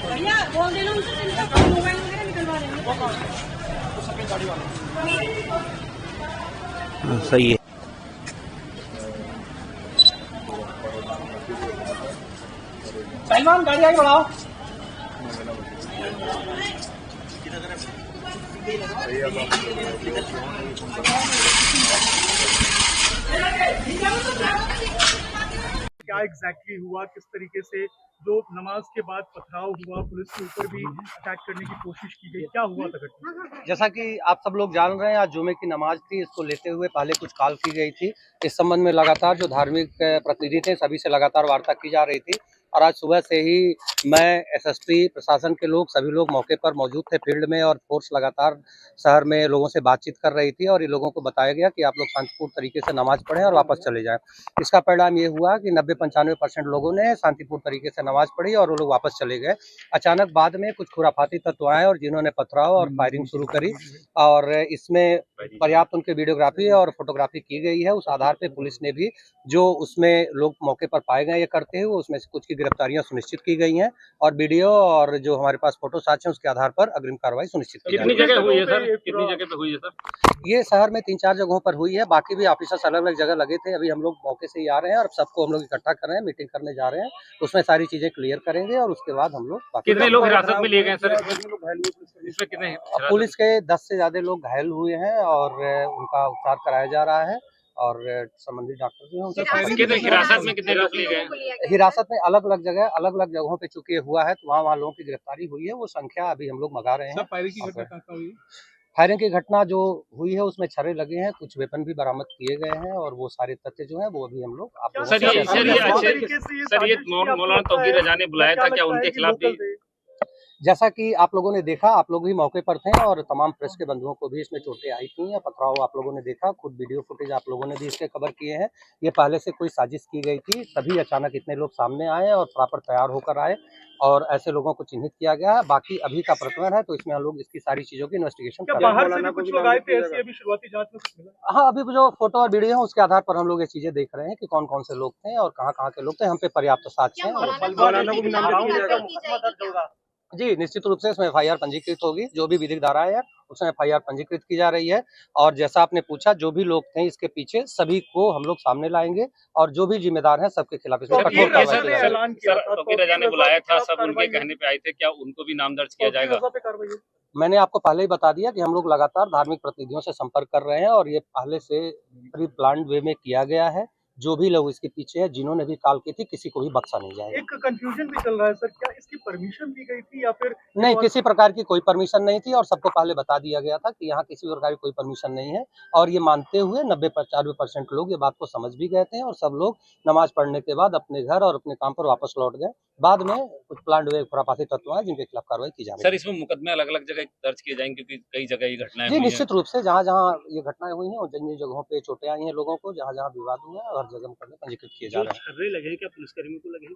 भैया बोल देना उनसे, मोबाइल वगैरह निकलवा देंगे। सही है। पहलवान गाड़ी आगे बढ़ाओ। क्या एग्जैक्टली हुआ, किस तरीके से जो नमाज के बाद पथराव हुआ, पुलिस के ऊपर भी अटैक करने की कोशिश की गई, क्या हुआ था घटना? जैसा कि आप सब लोग जान रहे हैं, आज जुमे की नमाज थी, इसको लेते हुए पहले कुछ कॉल की गई थी। इस संबंध में लगातार जो धार्मिक प्रतिनिधि थे सभी से लगातार वार्ता की जा रही थी और आज सुबह से ही मैं, एसएसपी, प्रशासन के लोग, सभी लोग मौके पर मौजूद थे फील्ड में और फोर्स लगातार शहर में लोगों से बातचीत कर रही थी और ये लोगों को बताया गया कि आप लोग शांतिपूर्ण तरीके से नमाज पढ़ें और वापस चले जाएं। इसका परिणाम ये हुआ कि 90-95% लोगों ने शांतिपूर्ण तरीके से नमाज पढ़ी और वो लोग वापस चले गए। अचानक बाद में कुछ खुराफाती तत्व आए और जिन्होंने पथराव और फायरिंग शुरू करी और इसमें पर्याप्त उनकी वीडियोग्राफी और फोटोग्राफी की गई है। उस आधार पे पुलिस ने भी जो उसमें लोग मौके पर पाए गए ये करते हुए उसमें से कुछ की गिरफ्तारियां सुनिश्चित की गई हैं और वीडियो और जो हमारे पास फोटो साक्ष्य उसके आधार पर अग्रिम कार्रवाई सुनिश्चित की कितनी जगह हुई है सर? कितनी जगह पे हुई है सर? ये शहर में 3-4 जगहों पर हुई है, बाकी भी ऑफिसर्स अलग अलग जगह लगे थे। अभी हम लोग मौके से ही आ रहे हैं और सबको हम लोग इकट्ठा कर रहे हैं, मीटिंग करने जा रहे हैं, उसमें सारी चीजें क्लियर करेंगे और उसके बाद हम लोग कितने लोग हिरासत में लिए गए सर? इसमें कितने? पुलिस के 10 से ज्यादा लोग घायल हुए हैं और उनका उपचार कराया जा रहा है और संबंधित डॉक्टर जो है उनसे हिरासत में कितने लोग लिए गए? हिरासत में अलग अलग जगहों पे चूंकि हुआ है तो वहाँ लोगों की गिरफ्तारी हुई है। वो संख्या अभी हम लोग मंगा रहे हैं। फायरिंग की घटना जो हुई है उसमें छर्रे लगे हैं, कुछ वेपन भी बरामद किए गए हैं और वो सारे तथ्य जो है वो अभी हम लोग आप लोगों सर, ये मौलाना तौकीर रजा ने बुलाया था, क्या उनके खिलाफ भी? जैसा कि आप लोगों ने देखा, आप लोग भी मौके पर थे और तमाम प्रेस के बंधुओं को भी इसमें चोटें आई थी या पथराव आप लोगों ने देखा, खुद वीडियो फुटेज आप लोगों ने भी इसके कवर किए हैं। ये पहले से कोई साजिश की गई थी, तभी अचानक इतने लोग सामने आए और प्रॉपर तैयार होकर आए और ऐसे लोगों को चिन्हित किया गया है। बाकी अभी का प्रकरण है तो इसमें हम लोग इसकी सारी चीजों की इन्वेस्टिगेशन कर रहे हैं। हाँ, अभी जो फोटो और वीडियो है उसके आधार पर हम लोग ये चीजें देख रहे हैं कि कौन कौन से लोग थे और कहाँ के लोग थे। हम पे पर्याप्त साक्ष्य हैं। जी, निश्चित रूप से इसमें एफआईआर पंजीकृत होगी। जो भी विधिक धाराएं है उसमें एफआईआर पंजीकृत की जा रही है और जैसा आपने पूछा, जो भी लोग थे इसके पीछे सभी को हम लोग सामने लाएंगे और जो भी जिम्मेदार हैं सबके खिलाफ इसमें कठोर कार्रवाई की जाएगी। तौकीर रजा ने बुलाया था, सब उनके कहने पे आए थे, क्या उनको भी नाम दर्ज किया जाएगा? मैंने आपको पहले ही बता दिया कि हम लोग लगातार धार्मिक प्रतिनिधियों से संपर्क कर रहे हैं और ये पहले से प्री प्लान्ड वे में किया गया है। जो भी लोग इसके पीछे है, जिन्होंने भी कॉल की थी, किसी को भी बख्शा नहीं जाएगा। एक कंफ्यूजन भी चल रहा है सर, क्या इसकी परमिशन दी गई थी या फिर नहीं, किसी प्रकार की कोई परमिशन नहीं थी और सबको पहले बता दिया गया था कि यहाँ किसी प्रकार की कोई परमिशन नहीं है और ये मानते हुए 90-95% लोग ये बात को समझ भी गए थे और सब लोग नमाज पढ़ने के बाद अपने घर और अपने काम पर वापस लौट गए। बाद में कुछ प्लांट हुए खुरापाती तत्व हैं जिनके खिलाफ कार्रवाई की जा रही है। सर, इसमें मुकदमे अलग अलग जगह दर्ज किए जाएंगे क्योंकि कई जगह ये घटनाएं जी, निश्चित रूप से जहाँ जहाँ ये घटनाएं हुई हैं और जिन जिन जगहों पे चोटें आई हैं लोगों को, जहाँ जहाँ विवाद हुआ है, हर जगह मुकदमे पंजीकृत किए जा रहे हैं। लगे क्या पुलिसकर्मियों को लगे?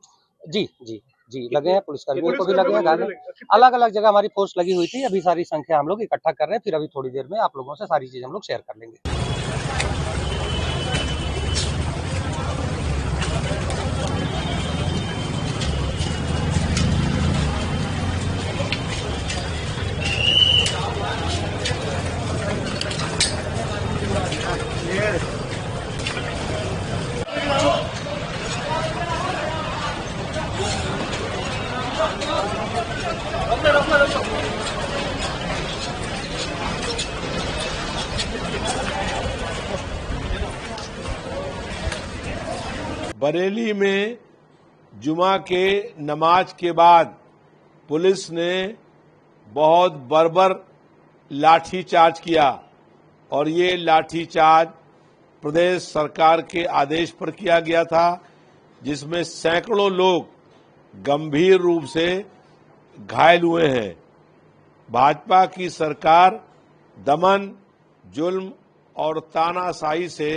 जी लगे हैं, पुलिसकर्मियों को भी लगे हैं। अलग अलग जगह हमारी फोर्स लगी हुई थी। अभी सारी संख्या हम लोग इकट्ठा कर रहे हैं, फिर अभी थोड़ी देर में आप लोगों से सारी चीज हम लोग शेयर कर लेंगे। बरेली में जुमा के नमाज के बाद पुलिस ने बहुत बर्बर लाठीचार्ज किया और ये लाठीचार्ज प्रदेश सरकार के आदेश पर किया गया था, जिसमें सैकड़ों लोग गंभीर रूप से घायल हुए हैं। भाजपा की सरकार दमन, जुल्म और तानाशाही से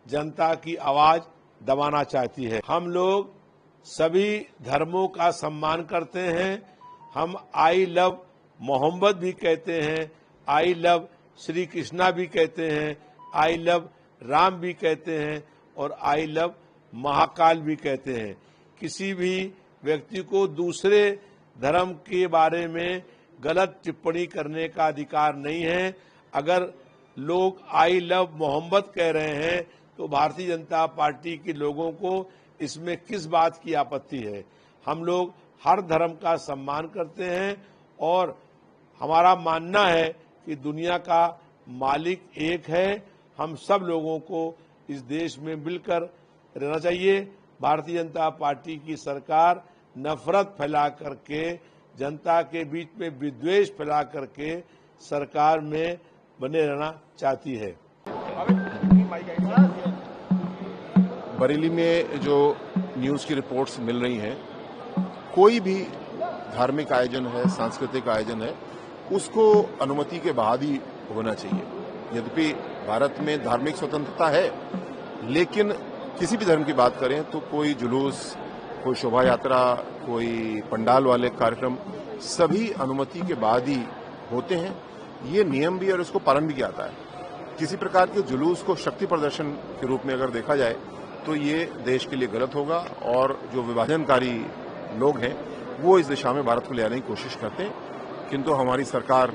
जनता की आवाज दबाना चाहती है। हम लोग सभी धर्मों का सम्मान करते हैं। हम आई लव मोहम्मद भी कहते हैं, आई लव श्री कृष्णा भी कहते हैं, आई लव राम भी कहते हैं और आई लव महाकाल भी कहते हैं। किसी भी व्यक्ति को दूसरे धर्म के बारे में गलत टिप्पणी करने का अधिकार नहीं है। अगर लोग आई लव मोहम्मद कह रहे हैं तो भारतीय जनता पार्टी के लोगों को इसमें किस बात की आपत्ति है। हम लोग हर धर्म का सम्मान करते हैं और हमारा मानना है कि दुनिया का मालिक एक है। हम सब लोगों को इस देश में मिलकर रहना चाहिए। भारतीय जनता पार्टी की सरकार नफरत फैला करके, जनता के बीच में विद्वेष फैला करके सरकार में बने रहना चाहती है। बरेली में जो न्यूज़ की रिपोर्ट्स मिल रही हैं, कोई भी धार्मिक आयोजन है, सांस्कृतिक आयोजन है, उसको अनुमति के बाद ही होना चाहिए। यद्यपि भारत में धार्मिक स्वतंत्रता है, लेकिन किसी भी धर्म की बात करें तो कोई जुलूस, कोई शोभा यात्रा, कोई पंडाल वाले कार्यक्रम सभी अनुमति के बाद ही होते हैं। ये नियम भी और इसको पालन भी किया जाता है। किसी प्रकार के जुलूस को शक्ति प्रदर्शन के रूप में अगर देखा जाए तो ये देश के लिए गलत होगा और जो विभाजनकारी लोग हैं वो इस दिशा में भारत को ले आने की कोशिश करते हैं, किंतु हमारी सरकार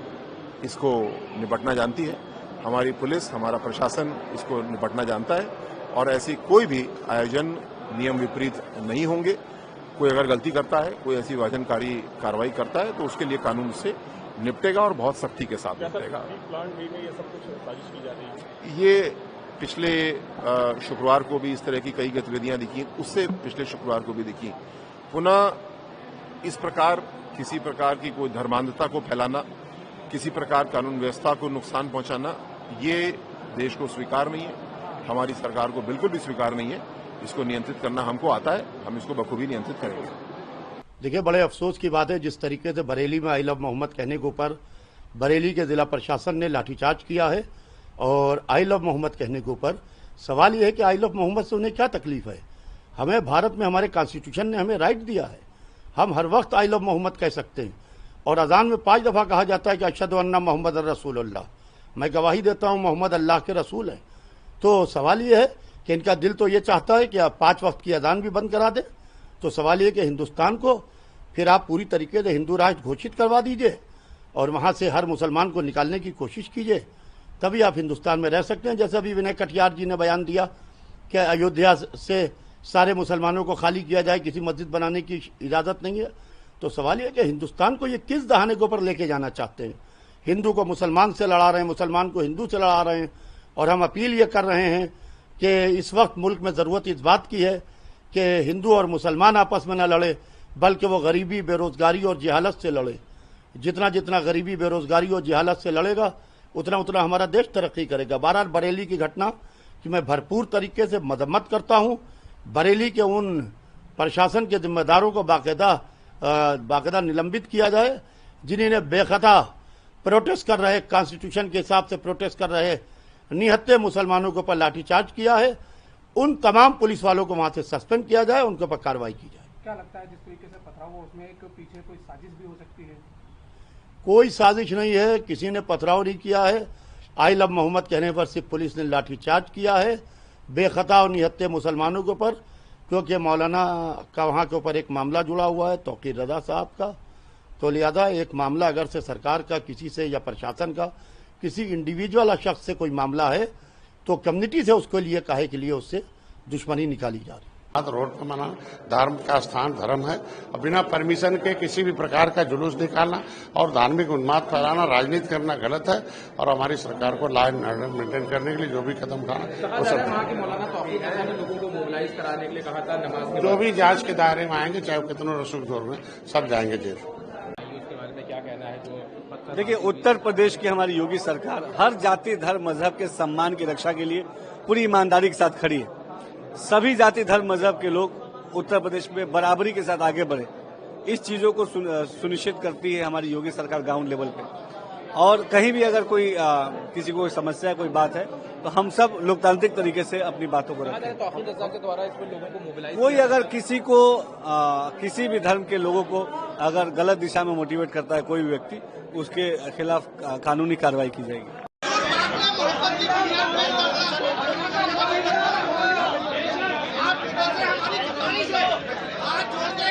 इसको निपटना जानती है। हमारी पुलिस, हमारा प्रशासन इसको निपटना जानता है और ऐसी कोई भी आयोजन नियम विपरीत नहीं होंगे। कोई अगर गलती करता है, कोई ऐसी विभाजनकारी कार्रवाई करता है तो उसके लिए कानून से निपटेगा और बहुत सख्ती के साथ निपटेगा। ये पिछले शुक्रवार को भी इस तरह की कई गतिविधियां दिखी, उससे पिछले शुक्रवार को भी दिखी। पुनः इस प्रकार किसी प्रकार की कोई धर्मांधता को फैलाना, किसी प्रकार कानून व्यवस्था को नुकसान पहुंचाना, ये देश को स्वीकार नहीं है। हमारी सरकार को बिल्कुल भी स्वीकार नहीं है। इसको नियंत्रित करना हमको आता है, हम इसको बखूबी नियंत्रित करेंगे। देखिए, बड़े अफसोस की बात है जिस तरीके से बरेली में आई लव मोहम्मद कहने के ऊपर बरेली के जिला प्रशासन ने लाठीचार्ज किया है और आई लव मोहम्मद कहने के ऊपर सवाल यह है कि आई लव मोहम्मद से उन्हें क्या तकलीफ है। हमें भारत में हमारे कॉन्स्टिट्यूशन ने हमें राइट दिया है, हम हर वक्त आई लव मोहम्मद कह सकते हैं और अजान में 5 दफ़ा कहा जाता है कि अशहदु अन्ना मोहम्मद रसूलुल्लाह, मैं गवाही देता हूँ मोहम्मद अल्लाह के रसूल हैं। तो सवाल ये है कि इनका दिल तो ये चाहता है कि आप 5 वक्त की अजान भी बंद करा दें। तो सवाल ये कि हिंदुस्तान को फिर आप पूरी तरीके से हिंदू राष्ट्र घोषित करवा दीजिए और वहाँ से हर मुसलमान को निकालने की कोशिश कीजिए, तभी आप हिंदुस्तान में रह सकते हैं। जैसे अभी विनय कटियार जी ने बयान दिया कि अयोध्या से सारे मुसलमानों को खाली किया जाए, किसी मस्जिद बनाने की इजाज़त नहीं है। तो सवाल ये कि हिंदुस्तान को ये किस दहाने के ऊपर लेके जाना चाहते हैं। हिंदू को मुसलमान से लड़ा रहे हैं, मुसलमान को हिंदू से लड़ा रहे हैं और हम अपील ये कर रहे हैं कि इस वक्त मुल्क में ज़रूरत इस बात की है कि हिंदू और मुसलमान आपस में न लड़े, बल्कि वो गरीबी, बेरोज़गारी और जहालत से लड़े। जितना जितना गरीबी, बेरोज़गारी और जहालत से लड़ेगा उतना उतना हमारा देश तरक्की करेगा। बहरहाल बरेली की घटना कि मैं भरपूर तरीके से मजम्मत करता हूँ। बरेली के उन प्रशासन के जिम्मेदारों को बाकायदा निलंबित किया जाए जिन्हें बेखता प्रोटेस्ट कर रहे, कॉन्स्टिट्यूशन के हिसाब से प्रोटेस्ट कर रहे निहत्थे मुसलमानों के ऊपर लाठीचार्ज किया है। उन तमाम पुलिस वालों को वहां से सस्पेंड किया जाए, उनके ऊपर कार्रवाई की जाए। क्या लगता है जिस तरीके से पथराव हुआ उसमें एक पीछे कोई साजिश भी हो सकती है? कोई साजिश नहीं है, किसी ने पथराव नहीं किया है। आई लव मोहम्मद कहने पर सिर्फ पुलिस ने लाठीचार्ज किया है बेखता और निहत्थे मुसलमानों के ऊपर, क्योंकि मौलाना का वहाँ के ऊपर एक मामला जुड़ा हुआ है तौकीर रजा साहब का। तो लिहाजा एक मामला अगर से सरकार का किसी से या प्रशासन का किसी इंडिविजुअल शख्स से कोई मामला है तो कम्युनिटी से उसके लिए काहे के लिए उससे दुश्मनी निकाली जा रही है। रोड पर मना धर्म का स्थान धर्म है और बिना परमिशन के किसी भी प्रकार का जुलूस निकालना और धार्मिक उन्माद फैलाना, राजनीति करना गलत है और हमारी सरकार को लॉ एंड ऑर्डर मेंटेन करने के लिए जो भी कदम उठाना वो सब लोगों को मोबिलाइज कराने के लिए कहा था। नमाज जो भी जांच के दायरे में आएंगे, चाहे वो कितनों रसूख जोर में, सब जाएंगे जेल। इसके बारे में क्या कहना है? जो देखिए, उत्तर प्रदेश की हमारी योगी सरकार हर जाति, धर्म, मजहब के सम्मान की रक्षा के लिए पूरी ईमानदारी के साथ खड़ी है। सभी जाति, धर्म, मजहब के लोग उत्तर प्रदेश में बराबरी के साथ आगे बढ़े, इस चीजों को सुनिश्चित करती है हमारी योगी सरकार ग्राउंड लेवल पे। और कहीं भी अगर कोई किसी को समस्या, कोई बात है तो हम सब लोकतांत्रिक तरीके से अपनी बातों को रखते हैं। के द्वारा इसमें लोगों को मोबिलाइज कोई अगर किसी को किसी भी धर्म के लोगों को अगर गलत दिशा में मोटिवेट करता है कोई भी व्यक्ति, उसके खिलाफ कानूनी कार्रवाई की जाएगी। हाथ जोड़ के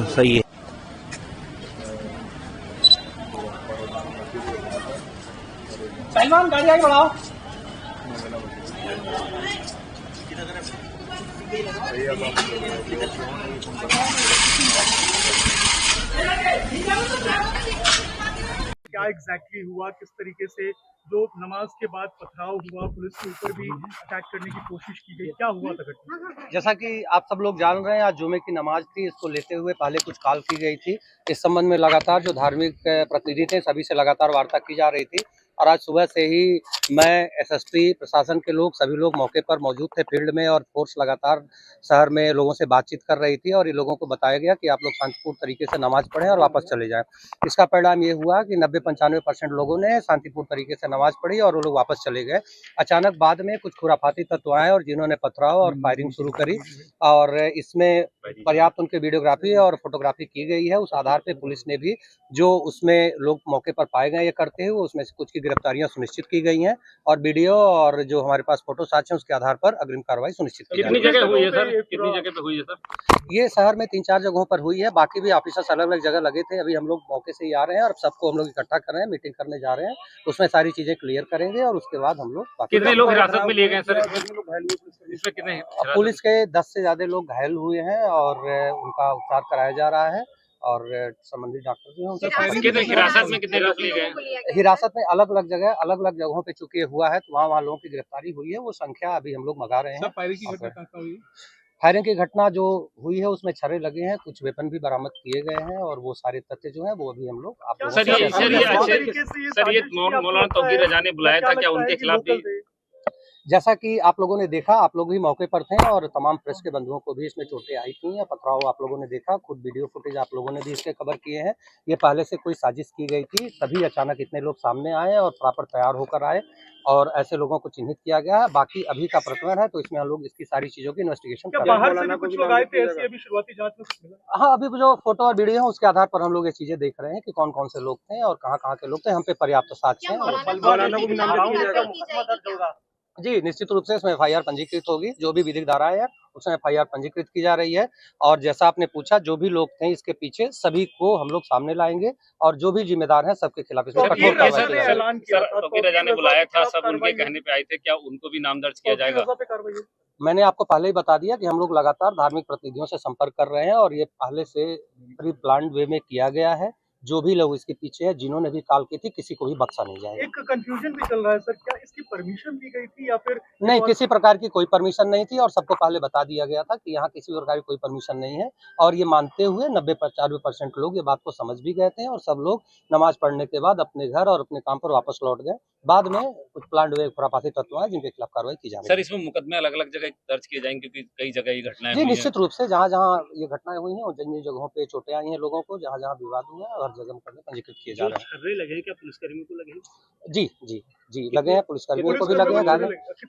सही है। सलमान गाड़ी आगे बढ़ाओ। क्या एग्जैक्टली हुआ, किस तरीके से जो नमाज के बाद पथराव हुआ, पुलिस के ऊपर भी अटैक करने की कोशिश की गई, क्या हुआ था घटना? जैसा कि आप सब लोग जान रहे हैं, आज जुमे की नमाज थी, इसको लेते हुए पहले कुछ कॉल की गई थी। इस संबंध में लगातार जो धार्मिक प्रतिनिधि थे सभी से लगातार वार्ता की जा रही थी और आज सुबह से ही मैं एसएसपी प्रशासन के लोग सभी लोग मौके पर मौजूद थे फील्ड में और फोर्स लगातार शहर में लोगों से बातचीत कर रही थी और ये लोगों को बताया गया कि आप लोग शांतिपूर्ण तरीके से नमाज पढ़ें और वापस चले जाएं। इसका परिणाम ये हुआ कि 90-95% लोगों ने शांतिपूर्ण तरीके से नमाज पढ़ी और वो लोग वापस चले गए। अचानक बाद में कुछ खुराफाती तत्व आए और जिन्होंने पथराव और फायरिंग शुरू करी और इसमें पर्याप्त उनकी वीडियोग्राफी और फोटोग्राफी की गई है। उस आधार पर पुलिस ने भी जो उसमें लोग मौके पर पाए गए ये करते हुए उसमें से कुछ की गिरफ्तारियां सुनिश्चित की गई हैं और वीडियो और जो हमारे पास फोटो साक्ष्य उसके आधार पर अग्रिम कार्रवाई सुनिश्चित की कितनी जगह हुई है सर? कितनी जगह पे हुई है सर? ये शहर में 3-4 जगहों पर हुई है, बाकी भी ऑफिसर्स अलग अलग जगह लगे थे। अभी हम लोग मौके से ही आ रहे हैं और सबको हम लोग इकट्ठा कर रहे हैं, मीटिंग करने जा रहे हैं, उसमें सारी चीजें क्लियर करेंगे और उसके बाद हम लोग कितने लोग हिरासत में लिए गए सर? इसमें कितने? पुलिस के 10 से ज्यादा लोग घायल हुए हैं और उनका उपचार कराया जा रहा है और संबंधित डॉक्टर जो है हिरासत में कितने लोग लिए गए? हिरासत में अलग अलग जगहों पे चूंकि हुआ है तो वहाँ लोगों की गिरफ्तारी हुई है। वो संख्या अभी हम लोग मंगा रहे हैं। फायरिंग की घटना जो हुई है उसमें छर्रे लगे हैं, कुछ वेपन भी बरामद किए गए हैं और वो सारे तथ्य जो हैं वो अभी हम लोग आप लोगों सर ये मौलाना तौकीर रजा ने बुलाया था, क्या उनके खिलाफ भी? जैसा कि आप लोगों ने देखा, आप लोग भी मौके पर थे और तमाम प्रेस के बंधुओं को भी इसमें चोटें आई थी या पथराव आप लोगों ने देखा, खुद वीडियो फुटेज आप लोगों ने भी इसके कवर किए हैं। ये पहले से कोई साजिश की गई थी, तभी अचानक इतने लोग सामने आए और प्रॉपर तैयार होकर आए और ऐसे लोगों को चिन्हित किया गया है। बाकी अभी का प्रकरण है तो इसमें हम लोग इसकी सारी चीजों की इन्वेस्टिगेशन कर रहे हैं। बाहर से भी कुछ लोग आए थे ऐसी अभी शुरुआती जांच में? हाँ, अभी जो फोटो और वीडियो है उसके आधार पर हम लोग ये चीजें देख रहे हैं कि कौन कौन से लोग थे और कहाँ के लोग थे। हम पे पर्याप्त साक्ष्य हैं। जी, निश्चित रूप से इसमें FIR पंजीकृत होगी। जो भी विधिक धाराएं है उसमें FIR पंजीकृत की जा रही है और जैसा आपने पूछा जो भी लोग थे इसके पीछे सभी को हम लोग सामने लाएंगे और जो भी जिम्मेदार हैं सबके खिलाफ इसमें कठोर कार्रवाई की जाएगी। तौकीर रजा ने बुलाया था, सब उनके कहने पे आए थे, क्या उनको भी नाम दर्ज किया जाएगा? मैंने आपको पहले ही बता दिया कि हम लोग लगातार धार्मिक प्रतिनिधियों से संपर्क कर रहे हैं और ये पहले से प्री प्लान्ड वे में किया गया है। जो भी लोग इसके पीछे है, जिन्होंने भी कॉल की थी, किसी को भी बख्शा नहीं जाएगा। एक कंफ्यूजन भी चल रहा है सर, क्या इसकी परमिशन दी गई थी या फिर नहीं? किसी प्रकार की कोई परमिशन नहीं थी और सबको पहले बता दिया गया था कि यहाँ किसी प्रकार की कोई परमिशन नहीं है और ये मानते हुए 90-95% लोग ये बात को समझ भी गए थे और सब लोग नमाज पढ़ने के बाद अपने घर और अपने काम पर वापस लौट गए। बाद में कुछ प्लांट हुए खुराफाती तत्व हैं जिनके खिलाफ कार्रवाई की जा रही है। सर इसमें मुकदमे अलग अलग जगह दर्ज किए जाएंगे क्योंकि कई जगह ये घटनाएं जी निश्चित रूप से जहाँ ये घटनाएं हुई हैं और जिन जगहों पे चोटें आई हैं लोगों को, जहाँ विवाद हुआ है हर जगह मुकदमे पंजीकृत किए जा रहे हैं। लगे क्या पुलिसकर्मियों को लगे? जी लगे हैं, पुलिसकर्मियों को भी लगे हैं।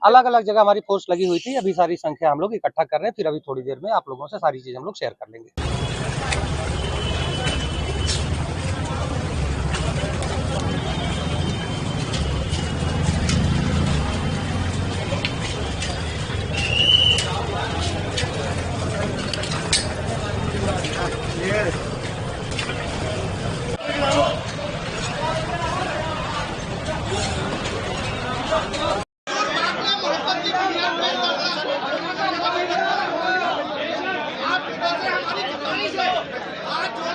अलग अलग जगह हमारी फोर्स लगी हुई थी। अभी सारी संख्या हम लोग इकट्ठा कर रहे हैं, फिर अभी थोड़ी देर में आप लोगों से सारी चीजें हम लोग शेयर कर लेंगे। आज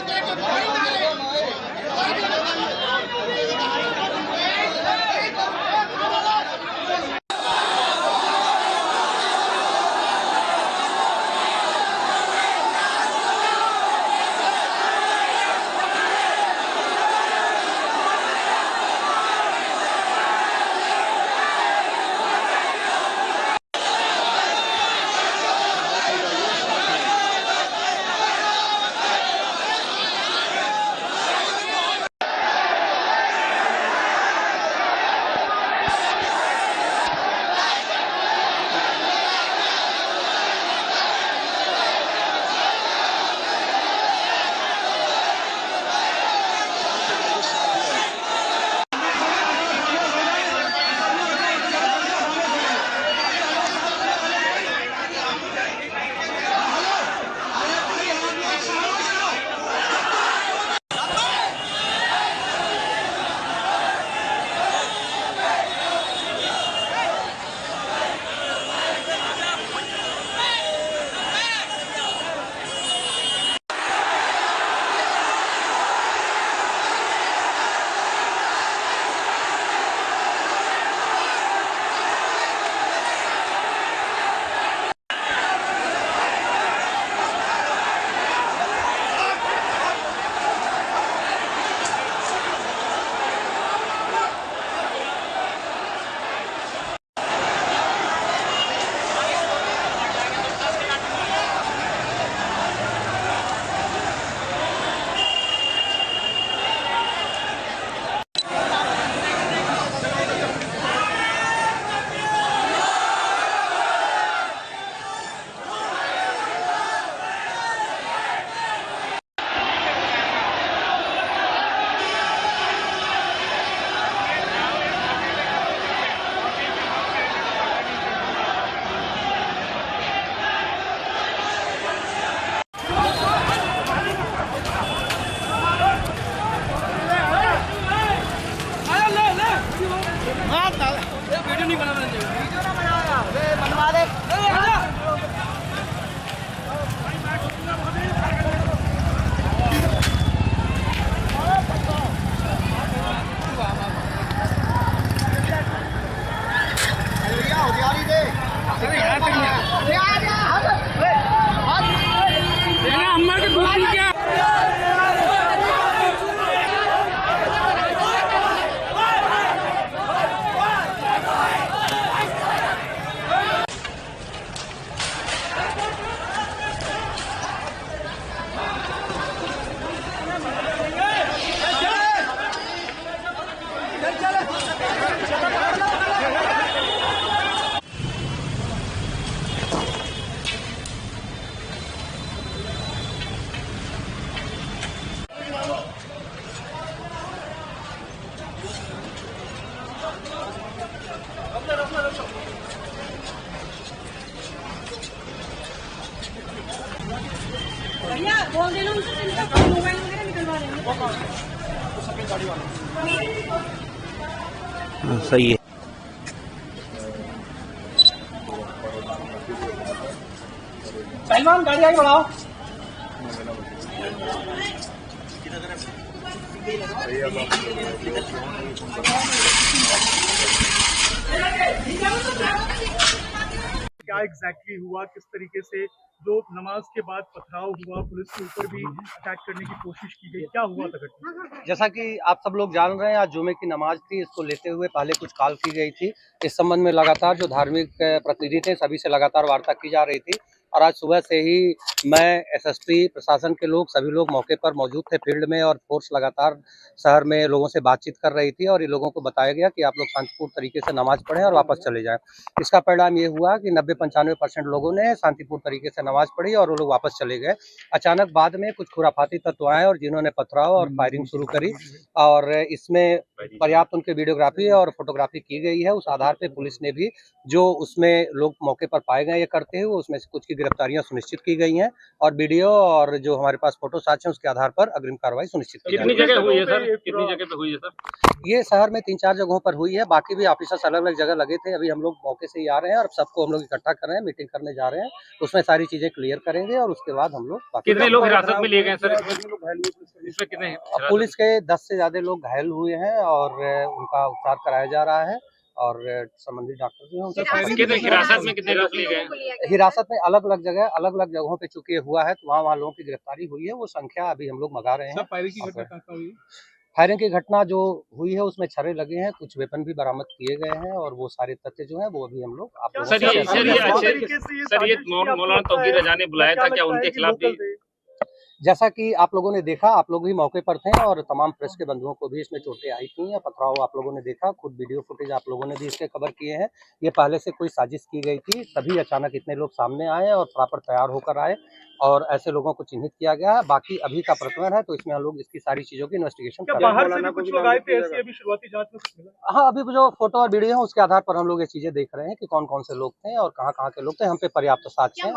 बोल देना उनसे इनका मोबाइल वगैरह निकलवा लेंगे। हाँ, सही है। पहलवान गाड़ी आगे बढ़ाओ। क्या एग्जैक्टली हुआ, किस तरीके से जो नमाज के बाद पथराव हुआ, पुलिस के ऊपर भी अटैक करने की कोशिश की गई, क्या हुआ था घटना? जैसा कि आप सब लोग जान रहे हैं, आज जुमे की नमाज थी, इसको लेते हुए पहले कुछ कॉल की गई थी। इस संबंध में लगातार जो धार्मिक प्रतिनिधि थे सभी से लगातार वार्ता की जा रही थी और आज सुबह से ही मैं, एसएसपी, प्रशासन के लोग, सभी लोग मौके पर मौजूद थे फील्ड में और फोर्स लगातार शहर में लोगों से बातचीत कर रही थी और ये लोगों को बताया गया कि आप लोग शांतिपूर्ण तरीके से नमाज पढ़ें और वापस चले जाएं। इसका परिणाम ये हुआ कि 90-95% लोगों ने शांतिपूर्ण तरीके से नमाज पढ़ी और वो लोग वापस चले गए। अचानक बाद में कुछ खुराफाती तत्व आए और जिन्होंने पथराव और फायरिंग शुरू करी और इसमें पर्याप्त उनकी वीडियोग्राफी और फोटोग्राफी की गई है। उस आधार पर पुलिस ने भी जो उसमें लोग मौके पर पाए गए ये करते हुए उसमें से कुछ की गिरफ्तारियां सुनिश्चित की गई हैं और वीडियो और जो हमारे पास फोटो साक्ष्य उसके आधार पर अग्रिम कार्रवाई सुनिश्चित की कितनी जगह हुई है सर? कितनी जगह पे हुई है सर? ये शहर में 3-4 जगहों पर हुई है, बाकी भी ऑफिसर्स अलग अलग जगह लगे थे। अभी हम लोग मौके से ही आ रहे हैं और सबको हम लोग इकट्ठा कर रहे हैं, मीटिंग करने जा रहे हैं, उसमें सारी चीजें क्लियर करेंगे और उसके बाद हम लोग कितने लोग हिरासत में लिए गए सर? इसमें कितने? पुलिस के 10 से ज्यादा लोग घायल हुए हैं और उनका उपचार कराया जा रहा है और संबंधित डॉक्टर जो है उनसे हिरासत में कितने लोग लिए गए? हिरासत में अलग अलग जगहों पे चूंकि हुआ है तो वहाँ लोगों की गिरफ्तारी हुई है। वो संख्या अभी हम लोग मंगा रहे हैं। फायरिंग की घटना जो हुई है उसमें छर्रे लगे हैं, कुछ वेपन भी बरामद किए गए हैं और वो सारे तथ्य जो हैं वो अभी हम लोग आप लोगों सर ये मौलाना तौकीर रजा ने बुलाया था, क्या उनके खिलाफ भी? जैसा कि आप लोगों ने देखा, आप लोग भी मौके पर थे और तमाम प्रेस के बंधुओं को भी इसमें चोटें आई थी या पथराव आप लोगों ने देखा, खुद वीडियो फुटेज आप लोगों ने भी इसके कवर किए हैं। ये पहले से कोई साजिश की गई थी, तभी अचानक इतने लोग सामने आए और प्रॉपर तैयार होकर आए और ऐसे लोगों को चिन्हित किया गया है। बाकी अभी का प्रकरण है तो इसमें हम लोग इसकी सारी चीजों की इन्वेस्टिगेशन कर रहे हैं। बाहर से भी कुछ लोग आए थे ऐसे, अभी शुरुआती जांच में कुछ मिला? हाँ, अभी जो फोटो और वीडियो है उसके आधार पर हम लोग ये चीजें देख रहे हैं कि कौन कौन से लोग थे और कहाँ के लोग थे। हम पे पर्याप्त साक्ष्य हैं।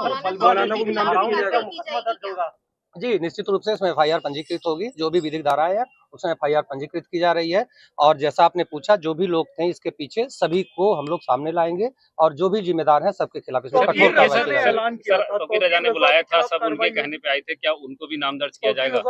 जी, निश्चित रूप से इसमें FIR पंजीकृत होगी, जो भी विधिक धाराएं है उसमें FIR पंजीकृत की जा रही है और जैसा आपने पूछा जो भी लोग थे इसके पीछे सभी को हम लोग सामने लाएंगे और जो भी जिम्मेदार हैं सबके खिलाफ इसमें कठोर कार्रवाई की जाएगी। सर तौकीर रजा ने बुलाया था, सब उनके कहने पे आए थे, क्या उनको भी नाम दर्ज किया जाएगा?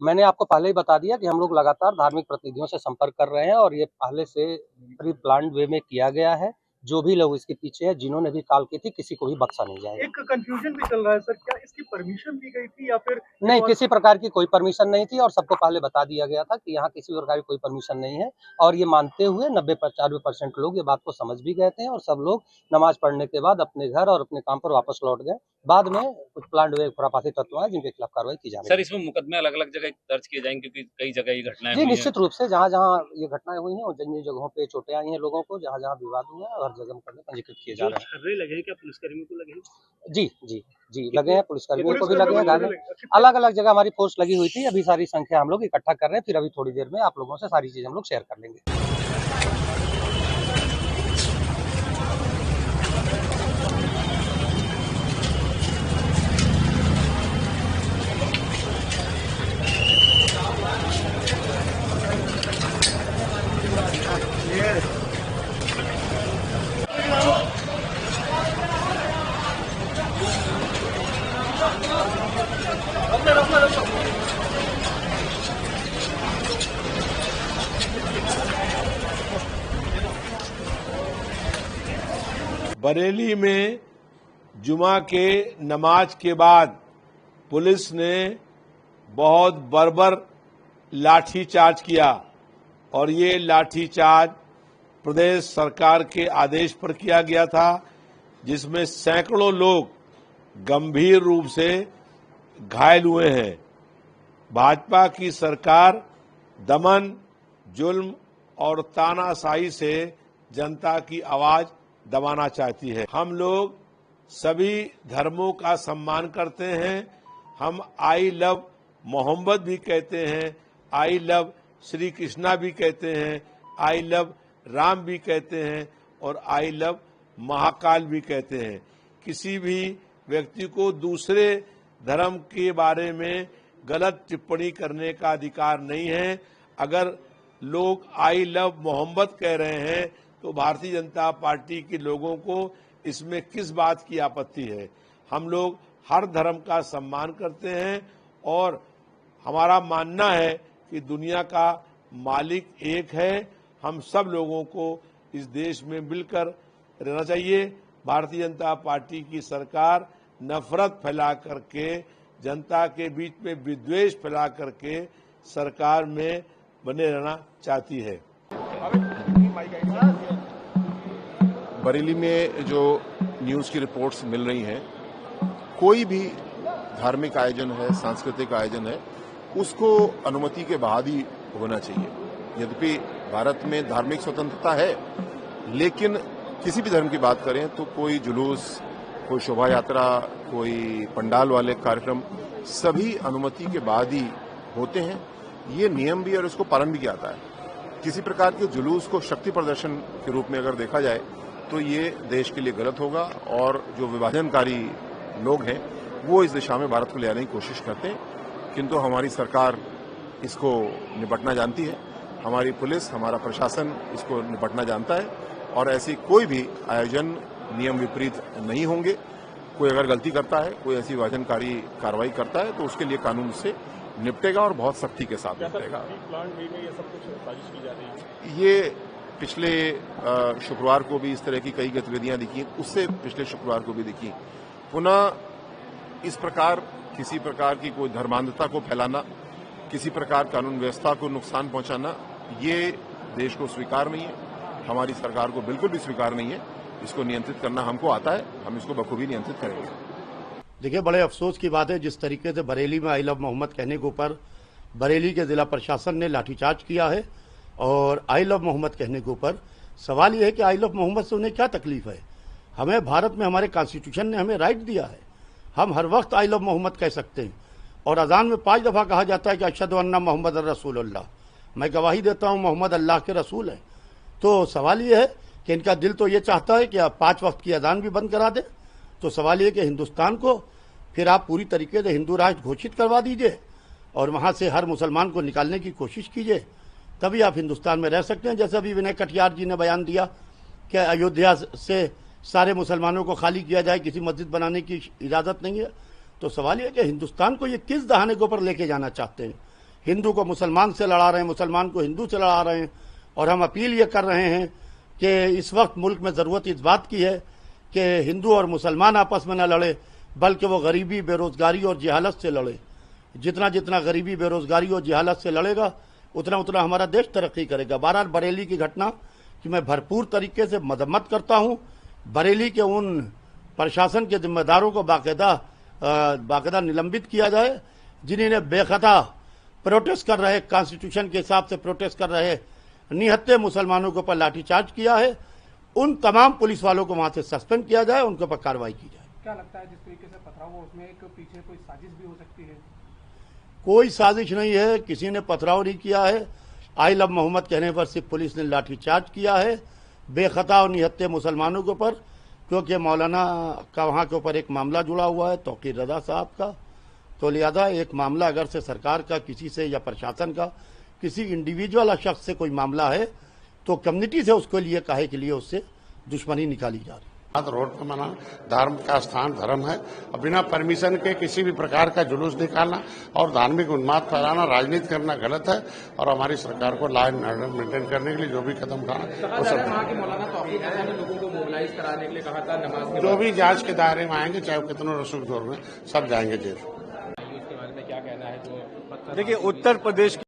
मैंने आपको पहले ही बता दिया कि हम लोग लगातार धार्मिक प्रतिनिधियों से संपर्क कर रहे हैं और ये पहले से प्री प्लान्ड वे में किया गया है। जो भी लोग इसके पीछे है, जिन्होंने भी कॉल की थी, किसी को भी बख्शा नहीं जाएगा। एक कंफ्यूजन भी चल रहा है सर, क्या इसकी परमिशन दी गई थी या फिर नहीं? किसी प्रकार की कोई परमिशन नहीं थी और सबको पहले बता दिया गया था कि यहाँ किसी प्रकार की कोई परमिशन नहीं है और ये मानते हुए 90-95% लोग ये बात को समझ भी गए थे और सब लोग नमाज पढ़ने के बाद अपने घर और अपने काम पर वापस लौट गए। बाद में कुछ प्लान्ड हुए खुराफाती तत्व हैं जिनके खिलाफ कार्रवाई की जा रही है। सर इसमें मुकदमे अलग अलग जगह दर्ज किए जाएंगे क्योंकि कई जगह ये घटनाएं जी, निश्चित रूप से जहाँ ये घटनाएं हुई हैं और जिन जगहों पे चोटें आई हैं लोगों को, जहाँ विवाद हुआ है हर जगह मुकदमे पंजीकृत किए जा रहे हैं। लगे क्या पुलिसकर्मियों को लगे? जी लगे हैं, पुलिसकर्मियों को भी लगे हैं, घायल अलग अलग जगह हमारी फोर्स लगी हुई थी। अभी सारी संख्या हम लोग इकट्ठा कर रहे हैं, फिर अभी थोड़ी देर में आप लोगों से सारी चीजें हम लोग शेयर कर लेंगे। बरेली में जुमा के नमाज के बाद पुलिस ने बहुत बर्बर लाठीचार्ज किया और ये लाठीचार्ज प्रदेश सरकार के आदेश पर किया गया था, जिसमें सैकड़ों लोग गंभीर रूप से घायल हुए हैं। भाजपा की सरकार दमन, जुल्म और तानाशाही से जनता की आवाज दबाना चाहती है। हम लोग सभी धर्मों का सम्मान करते हैं। हम आई लव मोहम्मद भी कहते हैं, आई लव श्री कृष्णा भी कहते हैं, आई लव राम भी कहते हैं और आई लव महाकाल भी कहते हैं। किसी भी व्यक्ति को दूसरे धर्म के बारे में गलत टिप्पणी करने का अधिकार नहीं है। अगर लोग आई लव मोहम्मद कह रहे हैं तो भारतीय जनता पार्टी के लोगों को इसमें किस बात की आपत्ति है। हम लोग हर धर्म का सम्मान करते हैं और हमारा मानना है कि दुनिया का मालिक एक है। हम सब लोगों को इस देश में मिलकर रहना चाहिए। भारतीय जनता पार्टी की सरकार नफरत फैला करके, जनता के बीच में विद्वेष फैला करके सरकार में बने रहना चाहती है। बरेली में जो न्यूज़ की रिपोर्ट्स मिल रही हैं, कोई भी धार्मिक आयोजन है, सांस्कृतिक आयोजन है, उसको अनुमति के बाद ही होना चाहिए। यद्यपि भारत में धार्मिक स्वतंत्रता है, लेकिन किसी भी धर्म की बात करें तो कोई जुलूस, कोई शोभा यात्रा, कोई पंडाल वाले कार्यक्रम सभी अनुमति के बाद ही होते हैं। ये नियम भी और इसको पालन भी किया जाता है। किसी प्रकार के जुलूस को शक्ति प्रदर्शन के रूप में अगर देखा जाए तो ये देश के लिए गलत होगा और जो विभाजनकारी लोग हैं वो इस दिशा में भारत को ले आने की कोशिश करते हैं, किंतु हमारी सरकार इसको निपटना जानती है। हमारी पुलिस, हमारा प्रशासन इसको निपटना जानता है और ऐसी कोई भी आयोजन नियम विपरीत नहीं होंगे। कोई अगर गलती करता है, कोई ऐसी विभाजनकारी कार्रवाई करता है तो उसके लिए कानून से निपटेगा और बहुत सख्ती के साथ निपटेगा। ये पिछले शुक्रवार को भी इस तरह की कई गतिविधियां दिखी, उससे पिछले शुक्रवार को भी दिखी। पुनः इस प्रकार किसी प्रकार की कोई धर्मांधता को फैलाना, किसी प्रकार कानून व्यवस्था को नुकसान पहुंचाना, ये देश को स्वीकार नहीं है। हमारी सरकार को बिल्कुल भी स्वीकार नहीं है। इसको नियंत्रित करना हमको आता है, हम इसको बखूबी नियंत्रित करेंगे। देखिए, बड़े अफसोस की बात है जिस तरीके से बरेली में आई लव मोहम्मद कहने के ऊपर बरेली के जिला प्रशासन ने लाठीचार्ज किया है और आई लव मोहम्मद कहने के ऊपर सवाल यह है कि आई लव मोहम्मद से उन्हें क्या तकलीफ है। हमें भारत में हमारे कॉन्स्टिट्यूशन ने हमें राइट दिया है, हम हर वक्त आई लव मोहम्मद कह सकते हैं और अजान में 5 दफ़ा कहा जाता है कि अशहदु अन्ना मोहम्मद रसूलुल्लाह, मैं गवाही देता हूँ मोहम्मद अल्लाह के रसूल हैं। तो सवाल ये है कि इनका दिल तो ये चाहता है कि आप 5 वक्त की अजान भी बंद करा दें। तो सवाल ये कि हिंदुस्तान को फिर आप पूरी तरीके से हिंदू राष्ट्र घोषित करवा दीजिए और वहाँ से हर मुसलमान को निकालने की कोशिश कीजिए, तभी आप हिंदुस्तान में रह सकते हैं। जैसे अभी विनय कटियार जी ने बयान दिया कि अयोध्या से सारे मुसलमानों को खाली किया जाए, किसी मस्जिद बनाने की इजाज़त नहीं है। तो सवाल ये कि हिंदुस्तान को ये किस दहाने के ऊपर लेके जाना चाहते हैं। हिंदू को मुसलमान से लड़ा रहे हैं, मुसलमान को हिंदू से लड़ा रहे हैं और हम अपील ये कर रहे हैं कि इस वक्त मुल्क में ज़रूरत इस बात की है कि हिंदू और मुसलमान आपस में न लड़े, बल्कि वो गरीबी, बेरोज़गारी और जहालत से लड़े। जितना जितना गरीबी, बेरोज़गारी और जहालत से लड़ेगा उतना उतना हमारा देश तरक्की करेगा। बहरहाल बरेली की घटना कि मैं भरपूर तरीके से मजम्मत करता हूँ। बरेली के उन प्रशासन के जिम्मेदारों को बाकायदा निलंबित किया जाए जिन्होंने बेखता प्रोटेस्ट कर रहे, कॉन्स्टिट्यूशन के हिसाब से प्रोटेस्ट कर रहे निहत्थे मुसलमानों के ऊपर लाठीचार्ज किया है। उन तमाम पुलिस वालों को वहां से सस्पेंड किया जाए, उनके ऊपर कार्रवाई की जाए। क्या लगता है जिस तरीके से पथराव हुआ उसमें एक पीछे कोई साजिश भी हो सकती है? कोई साजिश नहीं है, किसी ने पथराव नहीं किया है। आई लव मोहम्मद कहने पर सिर्फ पुलिस ने लाठीचार्ज किया है बेखता और निहत्थे मुसलमानों के ऊपर, क्योंकि मौलाना का वहाँ के ऊपर एक मामला जुड़ा हुआ है तौकीर रजा साहब का। तो लिहाजा एक मामला अगर से सरकार का किसी से या प्रशासन का किसी इंडिविजुअल शख्स से कोई मामला है तो कम्युनिटी से उसके लिए काहे के लिए उससे दुश्मनी निकाली जा रही है। रोड पर मना, धर्म का स्थान धर्म है और बिना परमिशन के किसी भी प्रकार का जुलूस निकालना और धार्मिक उन्माद फैलाना, राजनीति करना गलत है और हमारी सरकार को लॉ एंड ऑर्डर मेंटेन करने के लिए जो भी कदम उठाना वो सब जो भी जांच के दायरे में आएंगे, चाहे वो कितनों रसूख जोर में, सब जाएंगे जेल। देखिए, उत्तर प्रदेश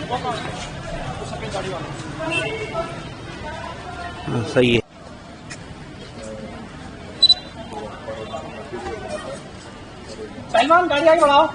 हाँ, सही है। सलमान गाड़ी आगे बढ़ाओ।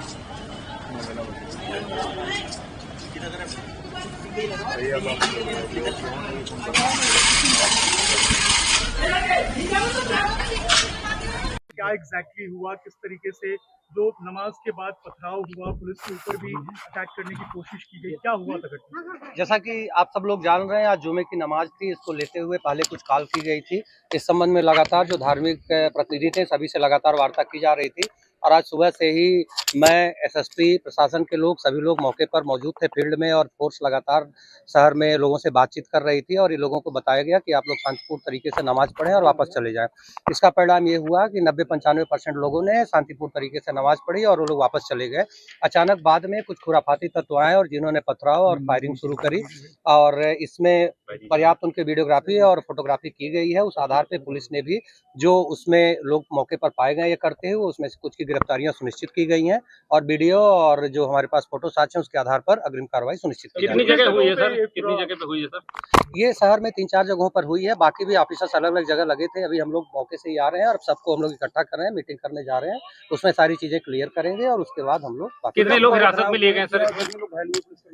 क्या एग्जैक्टली हुआ, किस तरीके से जो नमाज के बाद पथराव हुआ, पुलिस के ऊपर भी अटैक करने की कोशिश की गई, क्या हुआ था घटना? जैसा कि आप सब लोग जान रहे हैं, आज जुमे की नमाज थी, इसको लेते हुए पहले कुछ कॉल की गई थी। इस संबंध में लगातार जो धार्मिक प्रतिनिधि थे सभी से लगातार वार्ता की जा रही थी और आज सुबह से ही मैं एसएसपी प्रशासन के लोग सभी लोग मौके पर मौजूद थे फील्ड में और फोर्स लगातार शहर में लोगों से बातचीत कर रही थी और ये लोगों को बताया गया कि आप लोग शांतिपूर्ण तरीके से नमाज पढ़ें और वापस चले जाएं। इसका परिणाम ये हुआ कि 90-95% लोगों ने शांतिपूर्ण तरीके से नमाज पढ़ी और वो लोग वापस चले गए। अचानक बाद में कुछ खुराफाती तत्व आए और जिन्होंने पथराव और फायरिंग शुरू करी और इसमें पर्याप्त उनके वीडियोग्राफी और फोटोग्राफी की गई है। उस आधार पर पुलिस ने भी जो उसमें लोग मौके पर पाए गए ये करते हुए उसमें से कुछ की गिरफ्तारियां सुनिश्चित की गई हैं और वीडियो और जो हमारे पास फोटो साक्ष्य उसके आधार पर अग्रिम कार्रवाई सुनिश्चित की कितनी जगह हुई है सर? कितनी जगह पे हुई है सर? ये शहर में 3-4 जगहों पर हुई है, बाकी भी ऑफिसर्स अलग अलग जगह लगे थे। अभी हम लोग मौके से ही आ रहे हैं और सबको हम लोग इकट्ठा कर रहे हैं, मीटिंग करने जा रहे हैं, उसमें सारी चीजें क्लियर करेंगे और उसके बाद हम लोग कितने लोग हिरासत में लिए गए सर?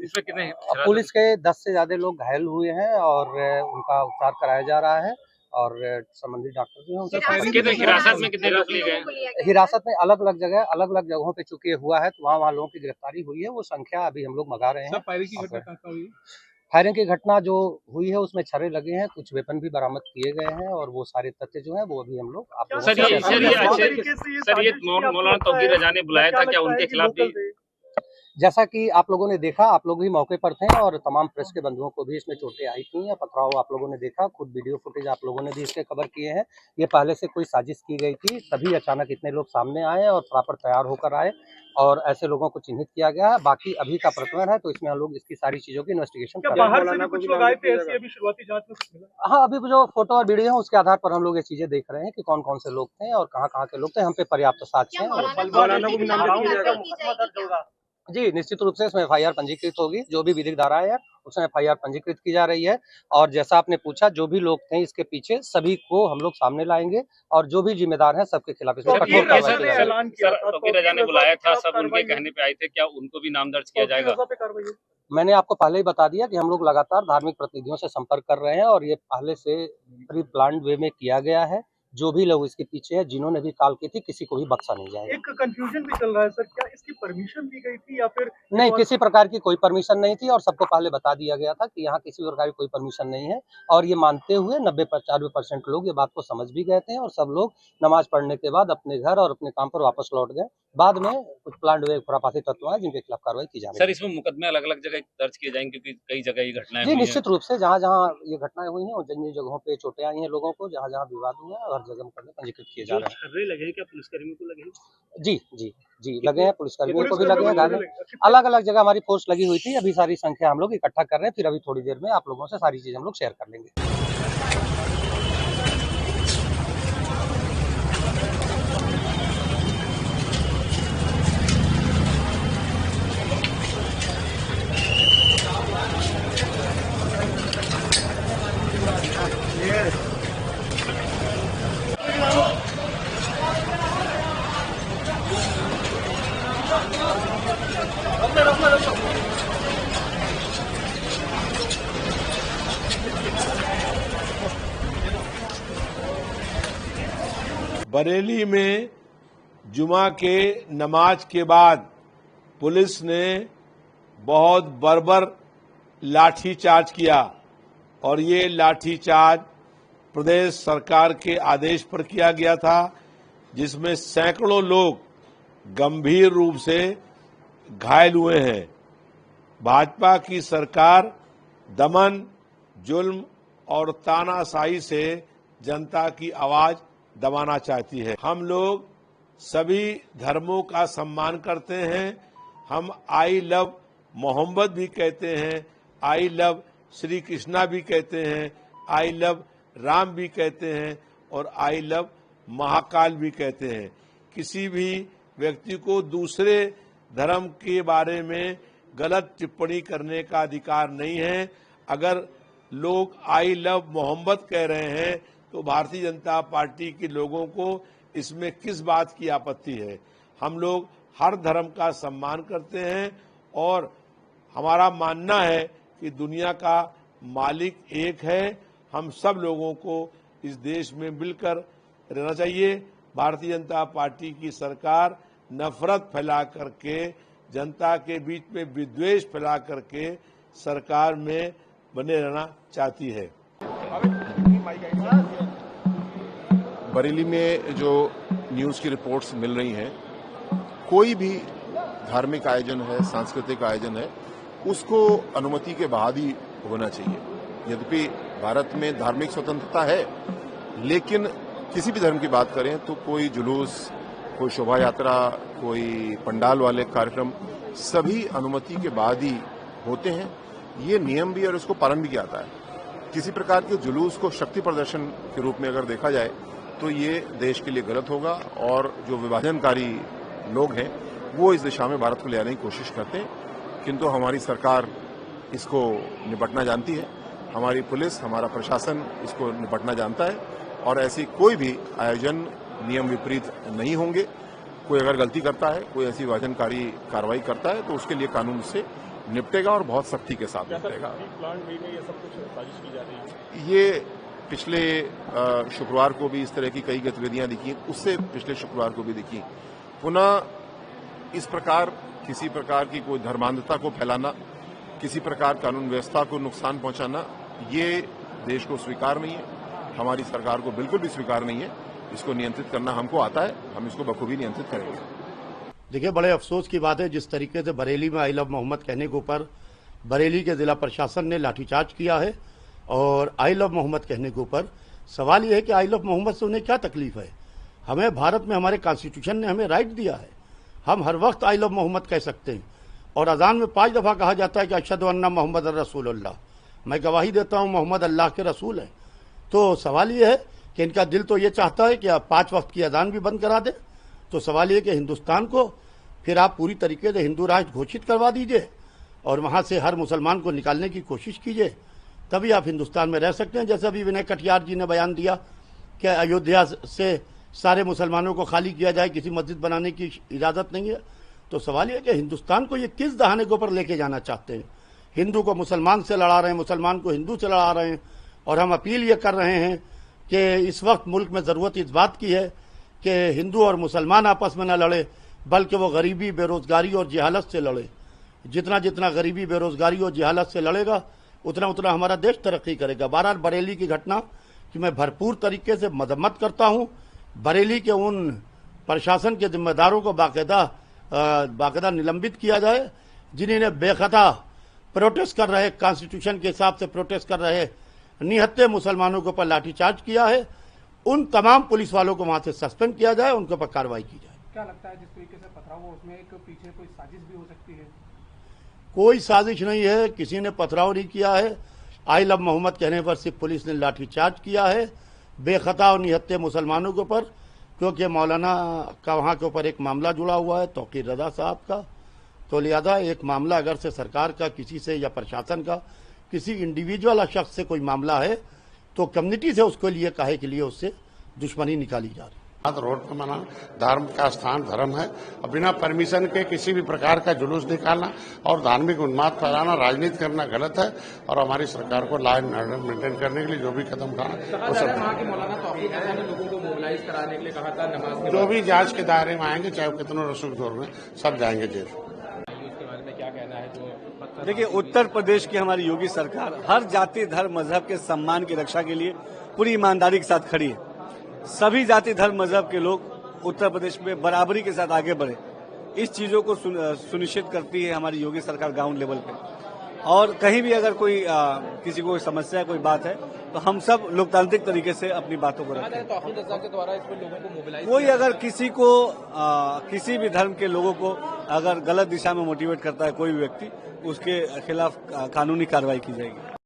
इसमें कितने? पुलिस के 10 से ज्यादा लोग घायल हुए हैं और उनका उपचार कराया जा रहा है और संबंधित डॉक्टर जो है उनसे हिरासत में कितने लोग लिए गए? हिरासत में अलग अलग जगहों पे चूंकि हुआ है तो वहाँ लोगों की गिरफ्तारी हुई है। वो संख्या अभी हम लोग मंगा रहे हैं। फायरिंग की घटना जो हुई है उसमें छर्रे लगे हैं, कुछ वेपन भी बरामद किए गए हैं और वो सारे तथ्य जो है वो अभी हम लोग सर ये मौलाना तौकीर रजा ने बुलाया था, क्या उनके खिलाफ भी? जैसा कि आप लोगों ने देखा, आप लोग भी मौके पर थे और तमाम प्रेस के बंधुओं को भी इसमें चोटें आई थी या पथराव आप लोगों ने देखा, खुद वीडियो फुटेज आप लोगों ने भी इसके कवर किए हैं। ये पहले से कोई साजिश की गई थी, तभी अचानक इतने लोग सामने आए और प्रॉपर तैयार होकर आए और ऐसे लोगों को चिन्हित किया गया है। बाकी अभी का प्रकरण है तो इसमें हम लोग इसकी सारी चीजों की इन्वेस्टिगेशन कर रहे हैं। बाहर से भी कुछ लोग आए थे ऐसी अभी शुरुआती जांच में मिला? हाँ, अभी जो फोटो और वीडियो है उसके आधार पर हम लोग ये चीजें देख रहे हैं कि कौन कौन से लोग थे और कहाँ के लोग थे। हम पे पर्याप्त साक्ष्य हैं। जी, निश्चित रूप से इसमें FIR पंजीकृत होगी। जो भी विधिक धाराएं है उसमें FIR पंजीकृत की जा रही है और जैसा आपने पूछा जो भी लोग थे इसके पीछे सभी को हम लोग सामने लाएंगे और जो भी जिम्मेदार हैं सबके खिलाफ इसमें कठोर कार्रवाई की जाएगी। तौकीर रजा ने बुलाया था, सब उनके कहने पे आए थे, क्या उनको भी नाम दर्ज किया जाएगा? मैंने आपको पहले ही बता दिया कि हम लोग लगातार धार्मिक प्रतिनिधियों से संपर्क कर रहे हैं और ये पहले से प्री प्लान्ड वे में किया गया है। जो भी लोग इसके पीछे है, जिन्होंने भी कॉल की थी, किसी को भी बख्शा नहीं जाएगा। एक कंफ्यूजन भी चल रहा है सर, क्या इसकी परमिशन दी गई थी या फिर नहीं? किसी प्रकार की कोई परमिशन नहीं थी और सबको पहले बता दिया गया था कि यहाँ किसी प्रकार की कोई परमिशन नहीं है और ये मानते हुए 90-95% लोग ये बात को समझ भी गए थे और सब लोग नमाज पढ़ने के बाद अपने घर और अपने काम पर वापस लौट गए। बाद में कुछ प्लांट हुए खुराफाती तत्व हैं जिनके खिलाफ कार्रवाई की जा रही है। सर इसमें मुकदमे अलग अलग जगह दर्ज किए जाएंगे क्योंकि कई जगह ये घटनाएं जी निश्चित रूप से जहाँ ये घटनाएं हुई हैं और जिन जगहों पे चोटें आई हैं लोगों को, जहाँ विवाद हुआ है हर जगह मुकदमे पंजीकृत किए जा रहे हैं। लगे क्या पुलिसकर्मियों को लगे? जी लगे हैं, पुलिसकर्मियों को भी लगे हैं। अलग अलग जगह हमारी फोर्स लगी हुई थी। अभी सारी संख्या हम लोग इकट्ठा कर रहे हैं, फिर अभी थोड़ी देर में आप लोगों से सारी चीजें हम लोग शेयर कर लेंगे। बरेली में जुमा के नमाज के बाद पुलिस ने बहुत बर्बर लाठीचार्ज किया और ये लाठीचार्ज प्रदेश सरकार के आदेश पर किया गया था, जिसमें सैकड़ों लोग गंभीर रूप से घायल हुए हैं। भाजपा की सरकार दमन, जुल्म और तानाशाही से जनता की आवाज दबाना चाहती है। हम लोग सभी धर्मों का सम्मान करते हैं। हम आई लव मोहम्मद भी कहते हैं, आई लव श्री कृष्णा भी कहते हैं, आई लव राम भी कहते हैं और आई लव महाकाल भी कहते हैं। किसी भी व्यक्ति को दूसरे धर्म के बारे में गलत टिप्पणी करने का अधिकार नहीं है। अगर लोग आई लव मोहम्मद कह रहे हैं तो भारतीय जनता पार्टी के लोगों को इसमें किस बात की आपत्ति है। हम लोग हर धर्म का सम्मान करते हैं और हमारा मानना है कि दुनिया का मालिक एक है। हम सब लोगों को इस देश में मिलकर रहना चाहिए। भारतीय जनता पार्टी की सरकार नफरत फैला करके, जनता के बीच में विद्वेष फैला करके सरकार में बने रहना चाहती है। बरेली में जो न्यूज़ की रिपोर्ट्स मिल रही हैं, कोई भी धार्मिक आयोजन है, सांस्कृतिक आयोजन है, उसको अनुमति के बाद ही होना चाहिए। यद्यपि भारत में धार्मिक स्वतंत्रता है, लेकिन किसी भी धर्म की बात करें तो कोई जुलूस, कोई शोभा यात्रा, कोई पंडाल वाले कार्यक्रम सभी अनुमति के बाद ही होते हैं। ये नियम भी और उसको पालन भी किया जाता है। किसी प्रकार के जुलूस को शक्ति प्रदर्शन के रूप में अगर देखा जाए तो ये देश के लिए गलत होगा और जो विभाजनकारी लोग हैं वो इस दिशा में भारत को ले आने की कोशिश करते हैं, किंतु हमारी सरकार इसको निपटना जानती है। हमारी पुलिस, हमारा प्रशासन इसको निपटना जानता है और ऐसी कोई भी आयोजन नियम विपरीत नहीं होंगे। कोई अगर गलती करता है, कोई ऐसी विभाजनकारी कार्रवाई करता है तो उसके लिए कानून से निपटेगा और बहुत सख्ती के साथ निपटेगा। ये पिछले शुक्रवार को भी इस तरह की कई गतिविधियां दिखी, उससे पिछले शुक्रवार को भी दिखी। पुनः इस प्रकार किसी प्रकार की कोई धर्मांधता को फैलाना, किसी प्रकार कानून व्यवस्था को नुकसान पहुंचाना, ये देश को स्वीकार नहीं है। हमारी सरकार को बिल्कुल भी स्वीकार नहीं है। इसको नियंत्रित करना हमको आता है, हम इसको बखूबी नियंत्रित करेंगे। देखिए, बड़े अफसोस की बात है जिस तरीके से बरेली में आई लव मोहम्मद कहने के ऊपर बरेली के जिला प्रशासन ने लाठीचार्ज किया है। और आई लव मोहम्मद कहने के ऊपर सवाल यह है कि आई लव मोहम्मद से उन्हें क्या तकलीफ है। हमें भारत में हमारे कॉन्स्टिट्यूशन ने हमें राइट दिया है, हम हर वक्त आई लव मोहम्मद कह सकते हैं। और अजान में 5 दफ़ा कहा जाता है कि अशहदु अन्ना मोहम्मद रसूलुल्लाह, मैं गवाही देता हूँ मोहम्मद अल्लाह के रसूल हैं। तो सवाल ये है कि इनका दिल तो ये चाहता है कि आप 5 वक्त की अजान भी बंद करा दें। तो सवाल ये कि हिंदुस्तान को फिर आप पूरी तरीके से हिंदू राष्ट्र घोषित करवा दीजिए और वहाँ से हर मुसलमान को निकालने की कोशिश कीजिए, तभी आप हिंदुस्तान में रह सकते हैं। जैसे अभी विनय कटियार जी ने बयान दिया कि अयोध्या से सारे मुसलमानों को खाली किया जाए, किसी मस्जिद बनाने की इजाज़त नहीं है। तो सवाल यह कि हिंदुस्तान को ये किस दहाने के ऊपर लेके जाना चाहते हैं। हिंदू को मुसलमान से लड़ा रहे हैं, मुसलमान को हिंदू से लड़ा रहे हैं। और हम अपील ये कर रहे हैं कि इस वक्त मुल्क में ज़रूरत इस बात की है कि हिंदू और मुसलमान आपस में न लड़े, बल्कि वो गरीबी, बेरोज़गारी और जहालत से लड़े। जितना जितना गरीबी, बेरोज़गारी और जहालत से लड़ेगा उतना उतना हमारा देश तरक्की करेगा। बहरहाल बरेली की घटना की मैं भरपूर तरीके से मजम्मत करता हूँ। बरेली के उन प्रशासन के जिम्मेदारों को बाकायदा निलंबित किया जाए जिन्होंने बेखता प्रोटेस्ट कर रहे, कॉन्स्टिट्यूशन के हिसाब से प्रोटेस्ट कर रहे निहत्थे मुसलमानों के ऊपर लाठीचार्ज किया है। उन तमाम पुलिस वालों को वहां से सस्पेंड किया जाए, उनके ऊपर कार्रवाई की जाए। क्या लगता है जिस तरीके से पथराव हुआ उसमें एक पीछे कोई साजिश भी हो सकती है? कोई साजिश नहीं है, किसी ने पथराव नहीं किया है। आई लव मोहम्मद कहने पर सिर्फ पुलिस ने लाठीचार्ज किया है बेखता और निहत्थे मुसलमानों के ऊपर, क्योंकि मौलाना का वहाँ के ऊपर एक मामला जुड़ा हुआ है तौकीर रजा साहब का। तो लिहाजा एक मामला अगर से सरकार का किसी से या प्रशासन का किसी इंडिविजुअल शख्स से कोई मामला है तो कम्युनिटी से उसके लिए काहे के लिए उससे दुश्मनी निकाली जा रही है। रोड पर मना, धर्म का स्थान धर्म है और बिना परमिशन के किसी भी प्रकार का जुलूस निकालना और धार्मिक उन्माद फैलाना, राजनीति करना गलत है। और हमारी सरकार को लॉ एंड ऑर्डर मेंटेन करने के लिए जो भी कदम उठाना वो सब जो भी जांच के दायरे में आएंगे, चाहे वो कितनों रसूख दौर में, सब जाएंगे जेल। देखिए, उत्तर प्रदेश की हमारी योगी सरकार हर जाति, धर्म, मजहब के सम्मान की रक्षा के लिए पूरी ईमानदारी के साथ खड़ी है। सभी जाति, धर्म, मजहब के लोग उत्तर प्रदेश में बराबरी के साथ आगे बढ़े, इस चीजों को सुनिश्चित करती है हमारी योगी सरकार ग्राउंड लेवल पे। और कहीं भी अगर कोई किसी को समस्या, कोई बात है तो हम सब लोकतांत्रिक तरीके से अपनी बातों को रखते हैं। कोई अगर किसी को किसी भी धर्म के लोगों को अगर गलत दिशा में मोटिवेट करता है कोई भी व्यक्ति, उसके खिलाफ कानूनी कार्रवाई की जाएगी।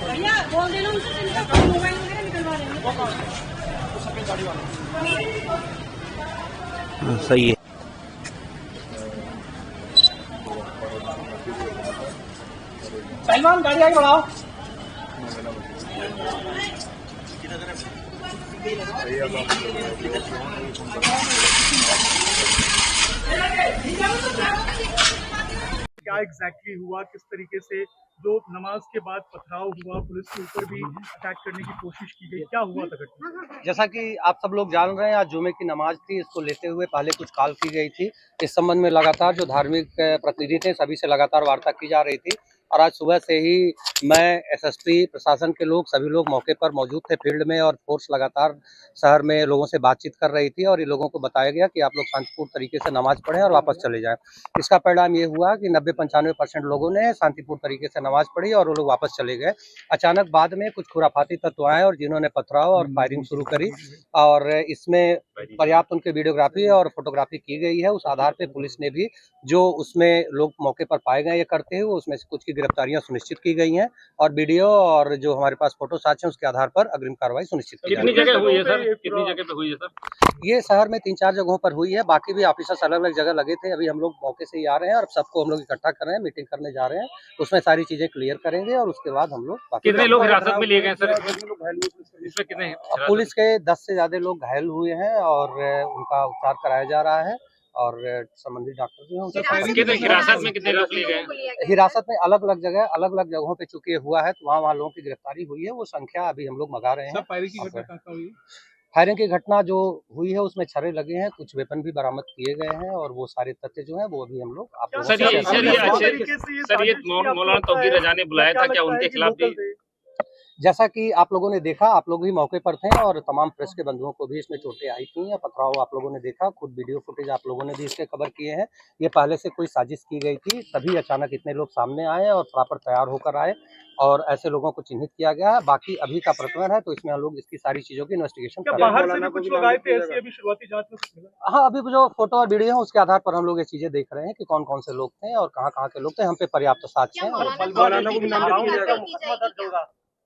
भैया बोल देना उनसे जिनका मोबाइल वगैरह निकलवा देंगे। सही है। सलमान गाड़ी आगे बढ़ाओ। क्या एग्जैक्टली हुआ, किस तरीके से जो नमाज के बाद पथराव हुआ, पुलिस के ऊपर भी अटैक करने की कोशिश की गई, क्या हुआ था घटना? जैसा कि आप सब लोग जान रहे हैं, आज जुमे की नमाज थी, इसको लेते हुए पहले कुछ कॉल की गई थी। इस संबंध में लगातार जो धार्मिक प्रतिनिधि थे सभी से लगातार वार्ता की जा रही थी और आज सुबह से ही मैं, एसएसपी, प्रशासन के लोग, सभी लोग मौके पर मौजूद थे फील्ड में और फोर्स लगातार शहर में लोगों से बातचीत कर रही थी और ये लोगों को बताया गया कि आप लोग शांतिपूर्ण तरीके से नमाज पढ़ें और वापस चले जाएं। इसका परिणाम ये हुआ कि 90-95% लोगों ने शांतिपूर्ण तरीके से नमाज पढ़ी और वो लोग वापस चले गए। अचानक बाद में कुछ खुराफाती तत्व आए और जिन्होंने पथराव और फायरिंग शुरू करी और इसमें पर्याप्त उनकी वीडियोग्राफी और फोटोग्राफी की गई है। उस आधार पर पुलिस ने भी जो उसमें लोग मौके पर पाए गए ये करते हुए उसमें से कुछ की गिरफ्तारियां सुनिश्चित की गई हैं और वीडियो और जो हमारे पास फोटो साक्ष्य उसके आधार पर अग्रिम कार्रवाई सुनिश्चित की कितनी जगह हुई है सर? कितनी जगह पे हुई है सर? ये शहर में 3-4 जगहों पर हुई है, बाकी भी ऑफिसर्स अलग अलग जगह लगे थे। अभी हम लोग मौके से ही आ रहे हैं और सबको हम लोग इकट्ठा कर रहे हैं, मीटिंग करने जा रहे हैं, उसमें सारी चीजें क्लियर करेंगे और उसके बाद हम लोग कितने लोग हिरासत में लिए गए सर? इसमें कितने? पुलिस के 10 से ज्यादा लोग घायल हुए हैं और उनका उपचार कराया जा रहा है और संबंधित डॉक्टर जो है उनसे हिरासत में कितने लोग लिए गए? हिरासत में अलग अलग जगहों पे चूंकि हुआ है तो वहाँ लोगों की गिरफ्तारी हुई है। वो संख्या अभी हम लोग मंगा रहे हैं। फायरिंग की घटना जो हुई है उसमें छर्रे लगे हैं, कुछ वेपन भी बरामद किए गए हैं और वो सारे तथ्य जो है वो अभी हम लोग आप सर ये मौलाना तौकीर रजा ने बुलाया था, क्या उनके खिलाफ भी? जैसा कि आप लोगों ने देखा, आप लोग भी मौके पर थे और तमाम प्रेस के बंधुओं को भी इसमें चोटें आई थी या पथराव आप लोगों ने देखा, खुद वीडियो फुटेज आप लोगों ने भी इसके कवर किए हैं। ये पहले से कोई साजिश की गई थी, तभी अचानक इतने लोग सामने आए और प्रॉपर तैयार होकर आए और ऐसे लोगों को चिन्हित किया गया है। बाकी अभी का प्रकरण है तो इसमें हम लोग इसकी सारी चीजों की इन्वेस्टिगेशन कर रहे हैं। बाहर से भी कुछ लोग आए थे ऐसी अभी शुरुआती जांच में? हाँ, अभी जो फोटो और वीडियो है उसके आधार पर हम लोग ये चीजें देख रहे हैं कि कौन कौन से लोग थे और कहाँ के लोग थे। हम पे पर्याप्त साक्ष्य है।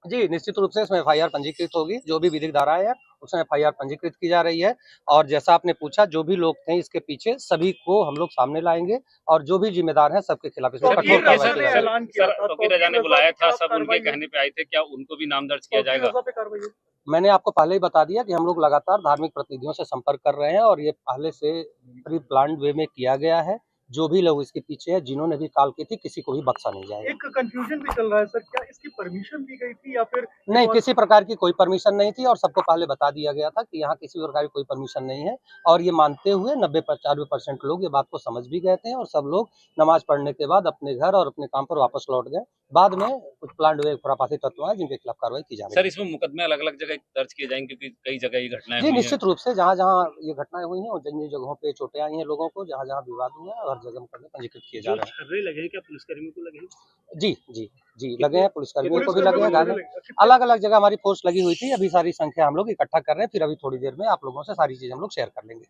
जी, निश्चित रूप से इसमें एफआईआर पंजीकृत होगी। जो भी विधिक धाराएं है उसमें एफआईआर पंजीकृत की जा रही है और जैसा आपने पूछा जो भी लोग थे इसके पीछे सभी को हम लोग सामने लाएंगे और जो भी जिम्मेदार हैं सबके खिलाफ इसमें कठोर कार्रवाई की जाएगी। तौकीर रजा ने बुलाया था, सब उनके कहने पे आए थे, क्या उनको भी नाम दर्ज किया जाएगा? मैंने आपको पहले ही बता दिया कि हम लोग लगातार धार्मिक प्रतिनिधियों से संपर्क कर रहे हैं और ये पहले से प्री प्लान्ड वे में किया गया है। जो भी लोग इसके पीछे है, जिन्होंने भी कॉल की थी, किसी को भी बख्शा नहीं जाएगा। एक कंफ्यूजन भी चल रहा है सर, क्या इसकी परमिशन दी गई थी या फिर नहीं? किसी प्रकार की कोई परमिशन नहीं थी और सबको पहले बता दिया गया था कि यहाँ किसी प्रकार की कोई परमिशन नहीं है और ये मानते हुए 90-95% लोग ये बात को समझ भी गए थे और सब लोग नमाज पढ़ने के बाद अपने घर और अपने काम पर वापस लौट गए। बाद में कुछ प्लांट हुए खुराफाती तत्व हैं जिनके खिलाफ कार्रवाई की जा रही है। सर इसमें मुकदमे अलग अलग जगह दर्ज किए जाएंगे क्योंकि कई जगह ये घटनाएं जी निश्चित रूप से जहाँ ये घटनाएं हुई हैं और जिन जगहों पे चोटें आई हैं लोगों को, जहाँ विवाद हुआ है, हर जगह मुकदमे पंजीकृत किए जा रहे हैं। लगे क्या पुलिसकर्मियों को लगे? जी लगे हैं, पुलिसकर्मियों को भी लगे हैं। अलग अलग जगह हमारी फोर्स लगी हुई थी। अभी सारी संख्या हम लोग इकट्ठा कर रहे हैं, फिर अभी थोड़ी देर में आप लोगों से सारी चीजें हम लोग शेयर कर लेंगे।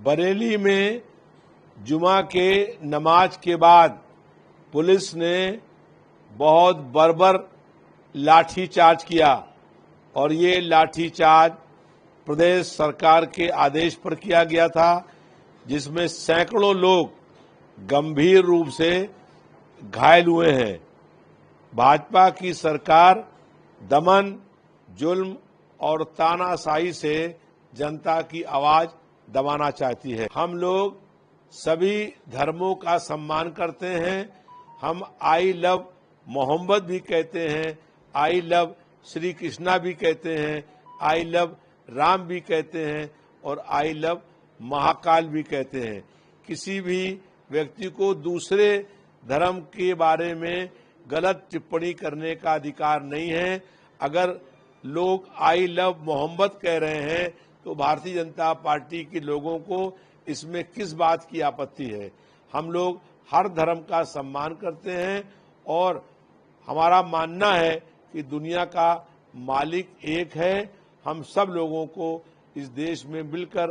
बरेली में जुमा के नमाज के बाद पुलिस ने बहुत बर्बर लाठीचार्ज किया और ये लाठीचार्ज प्रदेश सरकार के आदेश पर किया गया था, जिसमें सैकड़ों लोग गंभीर रूप से घायल हुए हैं। भाजपा की सरकार दमन, जुल्म और तानाशाही से जनता की आवाज दबाना चाहती है। हम लोग सभी धर्मों का सम्मान करते हैं। हम आई लव मोहम्मद भी कहते हैं, आई लव श्री कृष्णा भी कहते हैं, आई लव राम भी कहते हैं और आई लव महाकाल भी कहते हैं। किसी भी व्यक्ति को दूसरे धर्म के बारे में गलत टिप्पणी करने का अधिकार नहीं है। अगर लोग आई लव मोहम्मद कह रहे हैं तो भारतीय जनता पार्टी के लोगों को इसमें किस बात की आपत्ति है। हम लोग हर धर्म का सम्मान करते हैं और हमारा मानना है कि दुनिया का मालिक एक है। हम सब लोगों को इस देश में मिलकर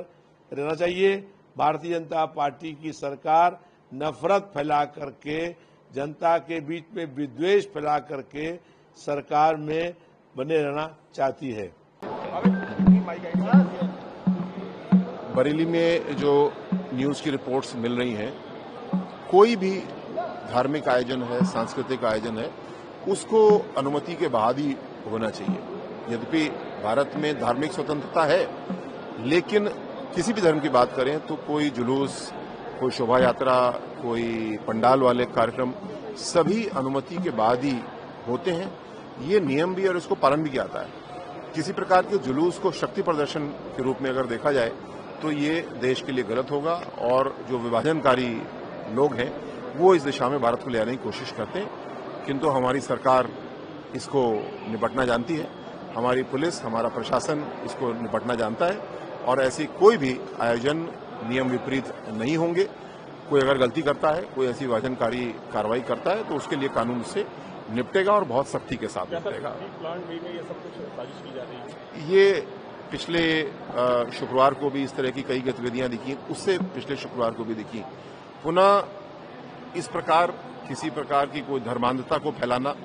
रहना चाहिए। भारतीय जनता पार्टी की सरकार नफरत फैला करके, जनता के बीच में विद्वेष फैला करके सरकार में बने रहना चाहती है। बरेली में जो न्यूज़ की रिपोर्ट्स मिल रही हैं, कोई भी धार्मिक आयोजन है, सांस्कृतिक आयोजन है, उसको अनुमति के बाद ही होना चाहिए। यद्यपि भारत में धार्मिक स्वतंत्रता है, लेकिन किसी भी धर्म की बात करें तो कोई जुलूस, कोई शोभा यात्रा, कोई पंडाल वाले कार्यक्रम सभी अनुमति के बाद ही होते हैं। ये नियम भी और इसको पालन भी किया जाता है। किसी प्रकार के जुलूस को शक्ति प्रदर्शन के रूप में अगर देखा जाए तो ये देश के लिए गलत होगा और जो विभाजनकारी लोग हैं वो इस दिशा में भारत को ले आने की कोशिश करते हैं, किंतु हमारी सरकार इसको निपटना जानती है। हमारी पुलिस, हमारा प्रशासन इसको निपटना जानता है और ऐसी कोई भी आयोजन नियम विपरीत नहीं होंगे। कोई अगर गलती करता है, कोई ऐसी विभाजनकारी कार्रवाई करता है तो उसके लिए कानून से निपटेगा और बहुत सख्ती के साथ निपटेगा। ये पिछले शुक्रवार को भी इस तरह की कई गतिविधियां दिखी, उससे पिछले शुक्रवार को भी दिखी। पुनः इस प्रकार किसी प्रकार की कोई धर्मांधता को फैलाना,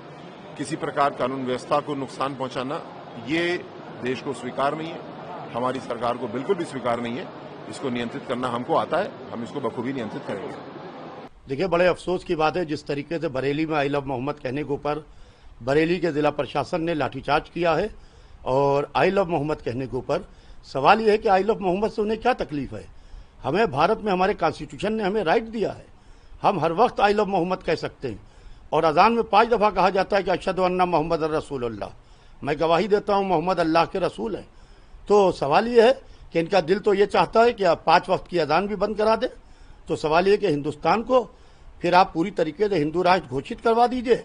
किसी प्रकार कानून व्यवस्था को नुकसान पहुंचाना, ये देश को स्वीकार नहीं है। हमारी सरकार को बिल्कुल भी स्वीकार नहीं है। इसको नियंत्रित करना हमको आता है, हम इसको बखूबी नियंत्रित करेंगे। देखिए, बड़े अफसोस की बात है जिस तरीके से बरेली में आई लव मोहम्मद कहने के ऊपर बरेली के जिला प्रशासन ने लाठीचार्ज किया है और आई लव मोहम्मद कहने के ऊपर सवाल यह है कि आई लव मोहम्मद से उन्हें क्या तकलीफ है। हमें भारत में हमारे कॉन्स्टिट्यूशन ने हमें राइट दिया है, हम हर वक्त आई लव मोहम्मद कह सकते हैं और अजान में 5 दफ़ा कहा जाता है कि अशहदु अन्ना मोहम्मद रसूलुल्लाह, मैं गवाही देता हूँ मोहम्मद अल्लाह के रसूल हैं। तो सवाल ये है कि इनका दिल तो ये चाहता है कि आप 5 वक्त की अजान भी बंद करा दें। तो सवाल ये कि हिंदुस्तान को फिर आप पूरी तरीके से हिंदू राष्ट्र घोषित करवा दीजिए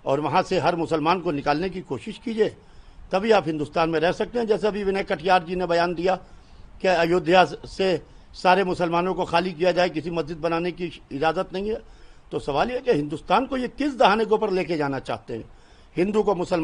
और वहाँ से हर मुसलमान को निकालने की कोशिश कीजिए, तभी आप हिंदुस्तान में रह सकते हैं। जैसे अभी विनय कटियार जी ने बयान दिया कि अयोध्या से सारे मुसलमानों को खाली किया जाए, किसी मस्जिद बनाने की इजाज़त नहीं है। तो सवाल ये कि हिंदुस्तान को ये किस दहाने के ऊपर लेके जाना चाहते हैं, हिंदू को मुसलमान